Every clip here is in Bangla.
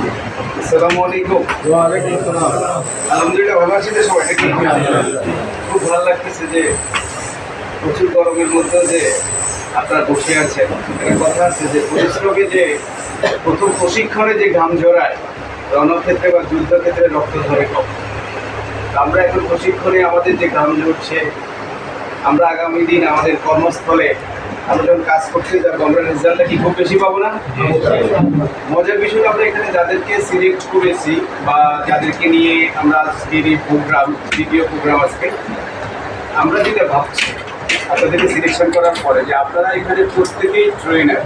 আসসালামু আলাইকুম। ওয়ালাইকুম আসসালাম। আলহামদুলিল্লাহ ভালো আছি তো সবাই নাকি? খুব ভালো লাগতেছে যে প্রচুর গরমের মধ্যে যে আপনারা বসে আছেন। একটা কথা আছে যে পরিশ্রমে যে প্রথম প্রশিক্ষণে যে ঘাম ঝরায়, রণক্ষেত্রে বা যুদ্ধক্ষেত্রে রক্ত ঝরে কম। আমরা এখন প্রশিক্ষণে আমাদের যে ঘাম ঝরছে, আমরা আগামী দিন আমাদের কর্মস্থলে আমরা যখন কাজ করতে যাবো, আমরা রেজাল্টটা কি খুব বেশি পাবো না? মজার বিষয়, আমরা এখানে যাদেরকে সিলেক্ট করেছি বা যাদেরকে নিয়ে আমরা আজকের এই প্রোগ্রাম, দ্বিতীয় প্রোগ্রাম আজকে, আমরা যেটা ভাবছি আপনাদেরকে সিলেকশন করার পরে যে আপনারা এখানে প্রত্যেকেই ট্রেনার,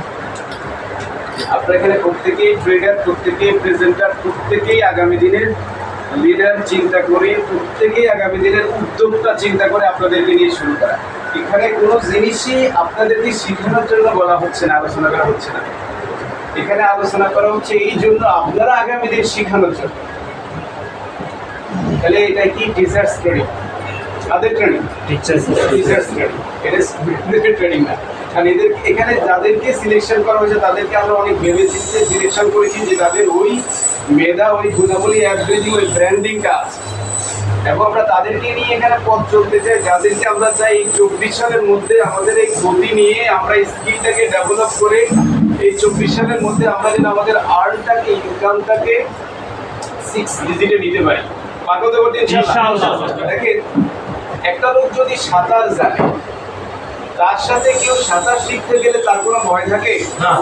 আপনারা এখানে প্রত্যেকেই ট্রেনার, প্রত্যেকেই প্রেজেন্টার, প্রত্যেকেই আগামী দিনের লিডার চিন্তা করে, প্রত্যেকেই আগামী দিনের উদ্যোক্তা চিন্তা করে আপনাদেরকে নিয়ে শুরু করা। এখানে কোনো জিনিসই আপনাদেরকে শেখানোর জন্য বলা হচ্ছে না, আলোচনা করা হচ্ছে না। এখানে আলোচনা করা হচ্ছে এই জন্য আপনারা আগামী দিন শেখানোর জন্য। তাহলে এটা কি টিচার্স ট্রেনিং? তাদের ট্রেনিং, টিচার্স ট্রেনিং, এটা স্টুডেন্টের ট্রেনিং না। কারণ এদের এখানে যাদেরকে সিলেকশন করা হয়েছে তাদেরকে আমরা অনেক ভেবে চিন্তে সিলেকশন করেছি যে তাদের ওই মেধা, ওই গুণাবলী, অ্যাভারেজিং, ওই ব্র্যান্ডিংটা আছে এবং আমরা তাদেরকে নিয়ে এখানে পথ চলতে চাই। যাদেরকে আমরা চাই এই 24 সালের মধ্যে আমাদের এই গতি নিয়ে আমরা এই স্কিলটাকে ডেভেলপ করে এই 24 সালের মধ্যে আমরা যেন আমাদের আর্নটাকে, ইনকামটাকে 6 ডিজিটে নিতে পারি। পারবো তো বলতে ইনশাআল্লাহ। দেখেন, একটা লোক যদি সাঁতার জানে, তার সাথে কেউ সাঁতার শিখতে গেলে তার কোনো ভয় থাকে না।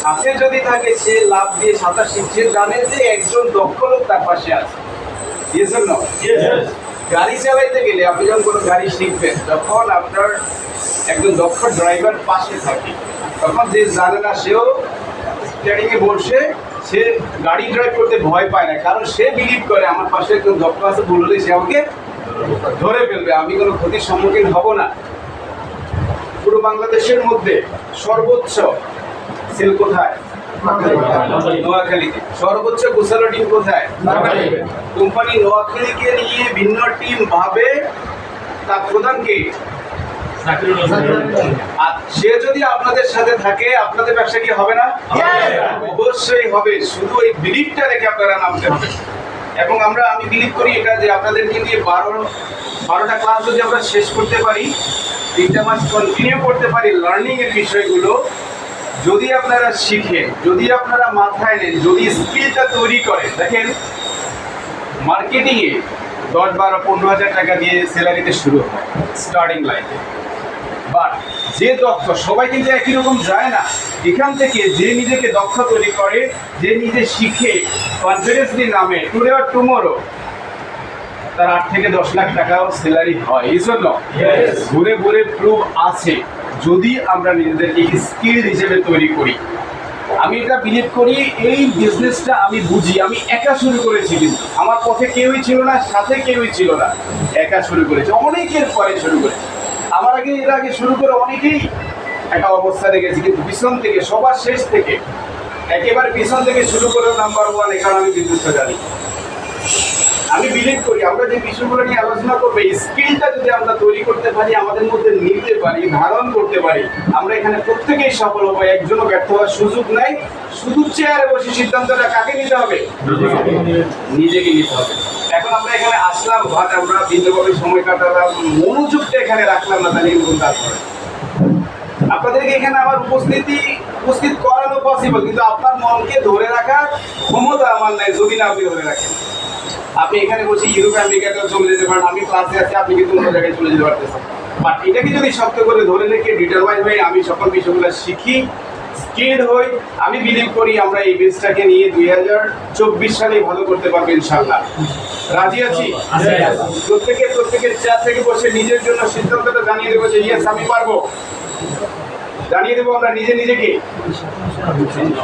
সাথে যদি থাকে, সে লাভ দিয়ে সাঁতার শিখছে, জানে যে একজন দক্ষ লোক তার পাশে আছে। গাড়ি চালাইতে গেলে আপনি যখন কোনো গাড়ি শিখবেন, যখন আপনার একজন দক্ষ ড্রাইভার পাশে থাকে, তখন যে জানে না সেও স্টিয়ারিংয়ে বসে সে গাড়ি ড্রাইভ করতে ভয় পায় না, কারণ সে বিলিভ করে আমার পাশে একজন দক্ষ আছে, ভুল হলে সে আমাকে ধরে ফেলবে, আমি কোনো ক্ষতির সম্মুখীন হব না। পুরো বাংলাদেশের মধ্যে সর্বোচ্চ সেল কোথায়? নোয়াখালীতে। সর্বোচ্চ গোছালো টিম কোথায়? কোম্পানি নোয়াখালীকে নিয়ে ভিন্ন টিম ভাবে, তার প্রধানকে আর সে যদি আপনাদের সাথে থাকে, আপনাদের ব্যবসা কি হবে না? অবশ্যই হবে। শুধু এই বিলিভটা রেখে আপনারা নামতে হবে। এবং আমি বিলিভ করি এটা যে আপনাদেরকে নিয়ে 12টা ক্লাস যদি আমরা শেষ করতে পারি, 3টা মাস কন্টিনিউ করতে পারি লার্নিং এর বিষয়গুলো, যদি আপনারা শিখেন, যদি আপনারা মাথায় নেন, যদি স্কিলটা তৈরি করেন। দেখেন, মার্কেটিংয়ে 10, 12, 15 হাজার টাকা দিয়ে স্যালারিতে শুরু হয় স্টার্টিং লাইফে, বাট যে দক্ষ, সবাই কিন্তু একই রকম যায় না। এখান থেকে যে নিজেকে দক্ষ তৈরি করে, যে নিজে শিখে কনফিডেন্সলি নামে, টুডে আর টুমোরো তার 8 থেকে 10 লাখ টাকাও স্যালারি হয়। এই জন্য ঘুরে ঘুরে প্রুভ আছে, যদি আমরা নিজেদেরকে স্কিল হিসেবে তৈরি করি। আমি এটা বিলিভ করি, এই বিজনেসটা আমি বুঝি। আমি একা শুরু করেছি, কিন্তু আমার পথে কেউই ছিল না, সাথে কেউই ছিল না, একা শুরু করেছি, অনেকের পরে শুরু করেছি। আমার আগে, এর আগে শুরু করে অনেকেই একটা অবস্থা দেখেছি, কিন্তু পিছন থেকে, সবার শেষ থেকে, একেবারে পিছন থেকে শুরু করে নাম্বার 1, এখানে আমি বিজনেসটা জানি। আমি বিলিভ করি আমরা যে বিষয়গুলো নিয়ে আলোচনা করবো, স্কিলটা যদি আমরা তৈরি করতে পারি, আমাদের মধ্যে নিতে পারি, ধারণ করতে পারি, আমরা এখানে প্রত্যেকেই সফল হবো। একজনও ব্যর্থ হওয়ার সুযোগ নাই। শুধু চেয়ারে বসে সিদ্ধান্তটা কাকে নিতে হবে? নিজেকে নিতে হবে। এখন আমরা এখানে আসলাম, আমরা ভিন্নভাবে সময় কাটালাম, মনোযোগটা এখানে রাখলাম না, তাহলে কিন্তু তারপরে আপনাদেরকে এখানে আমার উপস্থিত করানো পসিবল, কিন্তু আপনার মনকে ধরে রাখার ক্ষমতা আমার নাই যদি না আপনি ধরে রাখেন। আপনি এখানে বসে ইউরোপ আমেরিকাতেও চলে যেতে পারেন, আমি ক্লাসে আছি, আপনি কিন্তু অন্য জায়গায় চলে যেতে পারতেছেন। বাট এটাকে যদি শক্ত করে ধরে রেখে ডিটারমাইন হয়ে আমি সকল বিষয়গুলো শিখি, স্কিল হই, আমি বিলিভ করি আমরা এই বেসটাকে নিয়ে 2024 সালে ভালো করতে পারবো ইনশাআল্লাহ। রাজি আছি? প্রত্যেকের চেয়ার থেকে বসে নিজের জন্য সিদ্ধান্তটা জানিয়ে দেবো যে ইয়েস আমি পারবো। জানিয়ে দেবো আমরা নিজেকে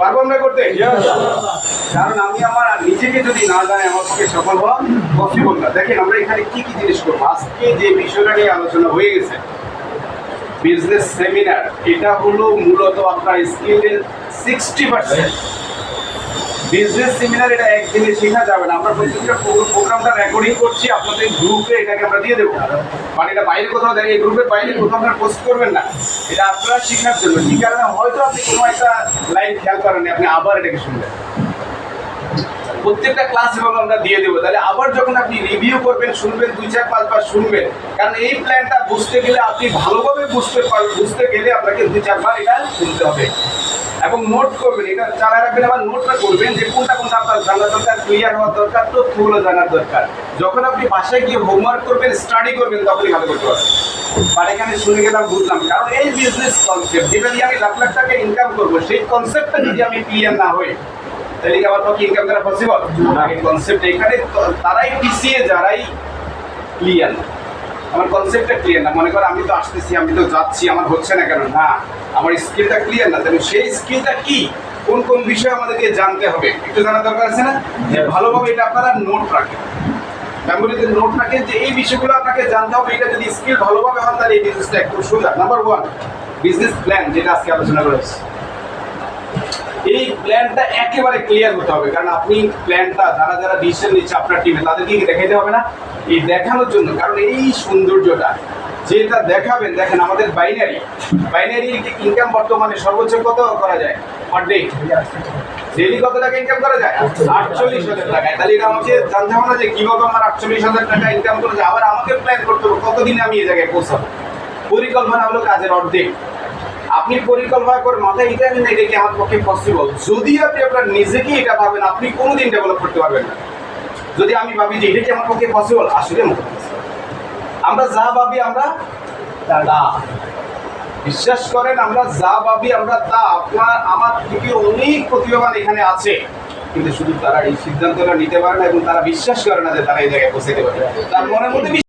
পারবো আমরা করতে। কারণ আমি আমার নিজেকে যদি না জানি, আমার পক্ষে সফল হওয়া পসিবল না। দেখেন, আমরা এখানে কি কি জিনিস করবো। আজকে যে বিষয়টা নিয়ে আলোচনা হয়ে গেছে, বিজনেস সেমিনার, এটা হলো মূলত আপনার স্কিলের 60%। বিজনেস সেমিনার এটা একদিনে শেখা যাবে না। আমরা প্রত্যেকটা প্রোগ্রামটা রেকর্ডিং করছি, আপনাদের গ্রুপে এটাকে আমরা দিয়ে দেবো। মানে এটা বাইরে কোথাও দেখে, এই গ্রুপের বাইরে কোথাও আপনারা পোস্ট করবেন না। এটা আপনারা শেখার জন্য। কি কারণে? হয়তো আপনি কোনো একটা লাইন খেয়াল করেন, আপনি আবার এটাকে শুনবেন। প্রত্যেকটা ক্লাস এবং আমরা দিয়ে দেবো। তাহলে আবার যখন আপনি রিভিউ করবেন, শুনবেন, 2-4-5 বার শুনবেন, কারণ এই প্ল্যানটা বুঝতে গেলে আপনি ভালোভাবে বুঝতে গেলে আপনাকে 2-4 বার এটা শুনতে হবে এবং নোট করবেন। এটা চালায় রাখবেন, আবার নোটটা করবেন যে কোনটা কোনটা আপনার জানা দরকার, ক্লিয়ার হওয়ার দরকার, তথ্যগুলো জানার দরকার। যখন আপনি বাসায় গিয়ে হোমওয়ার্ক করবেন, স্টাডি করবেন, তখনই ভালো করতে পারবেন। আর এখানে শুনে গেলাম, বুঝলাম, কারণ এই বিজনেস কনসেপ্ট যেটা দিয়ে আমি লাখ লাখ টাকা ইনকাম করবো, সেই কনসেপ্টটা যদি আমি ক্লিয়ার না হই, তাহলে কি আমার পক্ষে ইনকাম করা পসিবল? এই কনসেপ্ট এখানে তারাই পিছিয়ে, যারাই ক্লিয়ার না। আমার কনসেপ্টটা ক্লিয়ার না, মনে করো আমি তো আসতেছি, আমি তো যাচ্ছি, আমার হচ্ছে না কেন? না, আমার স্কিলটা ক্লিয়ার না। তাহলে সেই স্কিলটা কি, কোন কোন বিষয় আমাদেরকে জানতে হবে, একটু জানা দরকার আছে না? যে ভালোভাবে এটা আপনারা নোট রাখেন, মেমোরিতে নোট রাখেন যে এই বিষয়গুলো আপনাকে জানতে হবে। এটা যদি স্কিল ভালোভাবে হয়, তাহলে এই বিজনেসটা একটু সোজা। নাম্বার 1, বিজনেস প্ল্যান, যেটা আজকে আলোচনা করেছি। এই প্ল্যানটা একেবারে ক্লিয়ার হতে হবে, কারণ আপনি প্ল্যানটা যারা যারা ডিসিশন নিচ্ছে আপনার টিমে, তাদেরকে দেখাইতে হবে না? এই দেখানোর জন্য, কারণ এই সৌন্দর্যটা যেটা দেখাবেন, দেখেন আমাদের বাইনারি ইনকাম বর্তমানে সর্বোচ্চ কত করা যায় পার ডে? ডেইলি কত টাকা ইনকাম করা যায়? 48,000 টাকা। তাহলে এটা আমাকে জানতে হবে না যে কিভাবে আমার 48,000 টাকা ইনকাম করা যায়। আবার আমাকে প্ল্যান করতে হবে কতদিনে আমি এই জায়গায় পৌঁছাবো। পরিকল্পনা হলো কাজের অর্ধেক। আপনি পরিকল্পনা করে মাথায় এটা নেন, এটা কি আমার পক্ষে পসিবল। যদি আপনি আপনার নিজেকে এটা ভাবেন, আপনি কোনোদিন ডেভেলপ করতে পারবেন না। যদি আমি ভাবি যে এটা কি আমার পক্ষে পসিবল, আসলে আমরা যা ভাবি আমরা তা, বিশ্বাস করেন, আমরা যা ভাবি আমরা তা। আপনার আমার থেকে অনেক প্রতিভাবান এখানে আছে, কিন্তু শুধু তারা এই সিদ্ধান্তটা নিতে পারে না এবং তারা বিশ্বাস করে না যে তারা এই জায়গায় পৌঁছাতে পারে। তার মনের মধ্যে